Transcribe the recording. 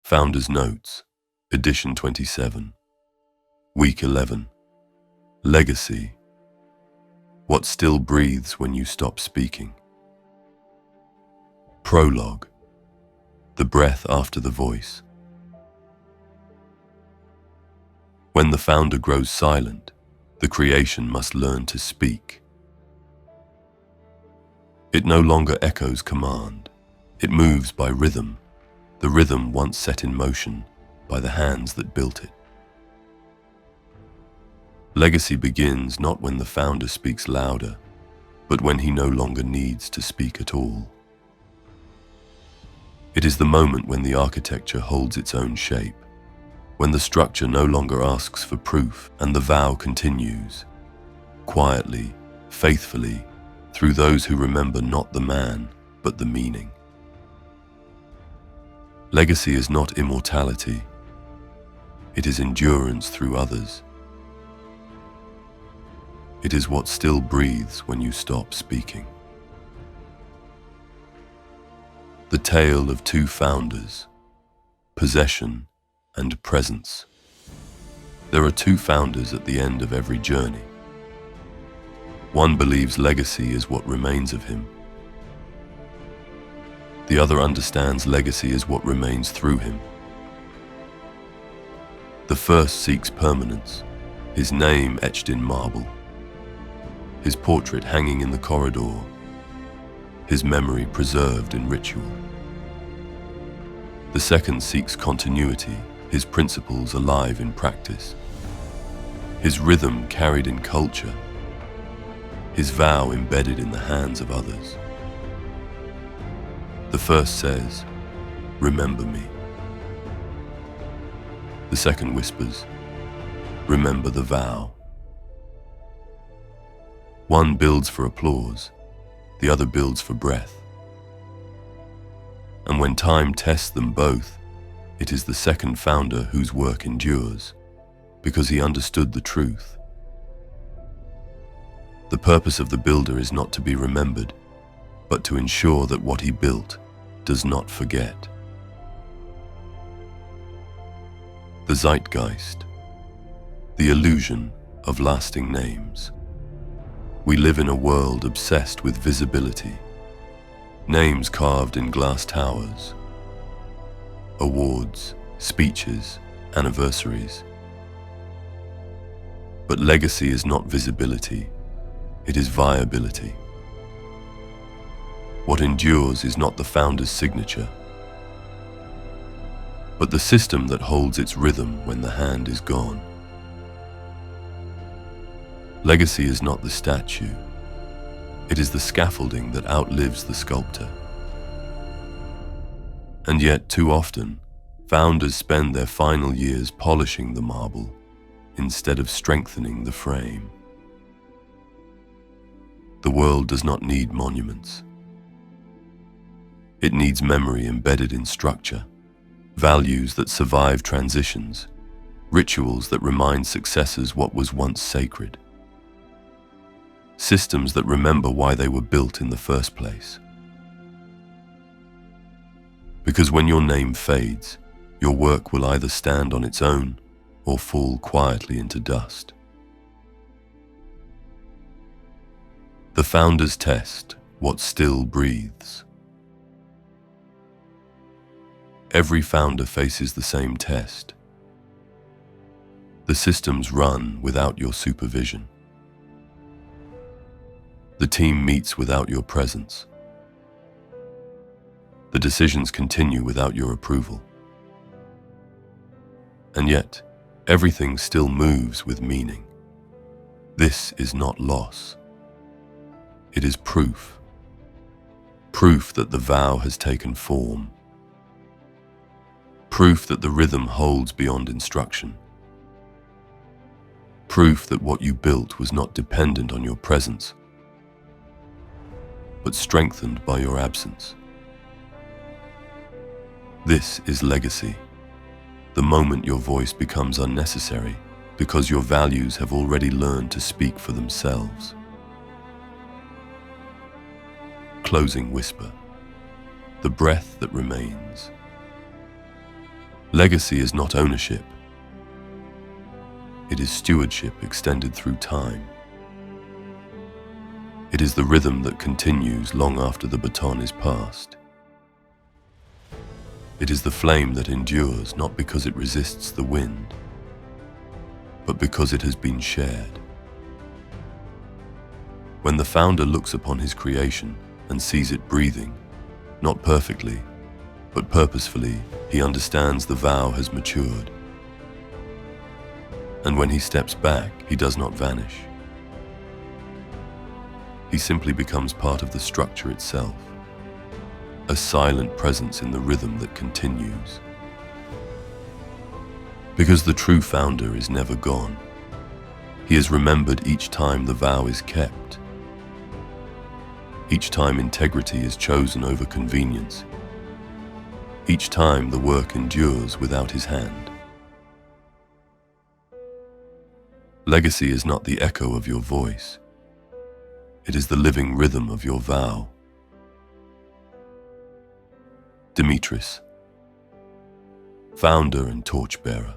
Founders Notes, Edition 27, Week 11, Legacy, What Still Breathes When You Stop Speaking. Prologue, The Breath After the Voice. When the founder grows silent, the creation must learn to speak. It no longer echoes command, it moves by rhythm, the rhythm once set in motion by the hands that built it. Legacy begins not when the founder speaks louder, but when he no longer needs to speak at all. It is the moment when the architecture holds its own shape, when the structure no longer asks for proof and the vow continues, quietly, faithfully, through those who remember not the man, but the meaning. Legacy is not immortality. It is endurance through others. It is what still breathes when you stop speaking. The tale of two founders, possession and presence. There are two founders at the end of every journey. One believes legacy is what remains of him. The other understands legacy is what remains through him. The first seeks permanence, his name etched in marble, his portrait hanging in the corridor, his memory preserved in ritual. The second seeks continuity, his principles alive in practice, his rhythm carried in culture, his vow embedded in the hands of others. The first says, "Remember me." The second whispers, "Remember the vow." One builds for applause, the other builds for breath. And when time tests them both, it is the second founder whose work endures, because he understood the truth. The purpose of the builder is not to be remembered, but to ensure that what he built does not forget. The zeitgeist, the illusion of lasting names. We live in a world obsessed with visibility, names carved in glass towers, awards, speeches, anniversaries. But legacy is not visibility, it is viability. What endures is not the founder's signature, but the system that holds its rhythm when the hand is gone. Legacy is not the statue, it is the scaffolding that outlives the sculptor. And yet, too often, founders spend their final years polishing the marble instead of strengthening the frame. The world does not need monuments. It needs memory embedded in structure, values that survive transitions, rituals that remind successors what was once sacred, systems that remember why they were built in the first place. Because when your name fades, your work will either stand on its own or fall quietly into dust. The founder's test, what still breathes. Every founder faces the same test. The systems run without your supervision. The team meets without your presence. The decisions continue without your approval. And yet, everything still moves with meaning. This is not loss. It is proof. Proof that the vow has taken form. Proof that the rhythm holds beyond instruction. Proof that what you built was not dependent on your presence, but strengthened by your absence. This is legacy, the moment your voice becomes unnecessary because your values have already learned to speak for themselves. closing whisper, the breath that remains. Legacy is not ownership. It is stewardship extended through time. It is the rhythm that continues long after the baton is passed. It is the flame that endures not because it resists the wind, but because it has been shared. When the founder looks upon his creation and sees it breathing, not perfectly, but purposefully, he understands the vow has matured. And when he steps back, he does not vanish. He simply becomes part of the structure itself, a silent presence in the rhythm that continues. Because the true founder is never gone. He is remembered each time the vow is kept. Each time integrity is chosen over convenience. Each time the work endures without his hand. Legacy is not the echo of your voice. It is the living rhythm of your vow. Dimitris, founder and torchbearer.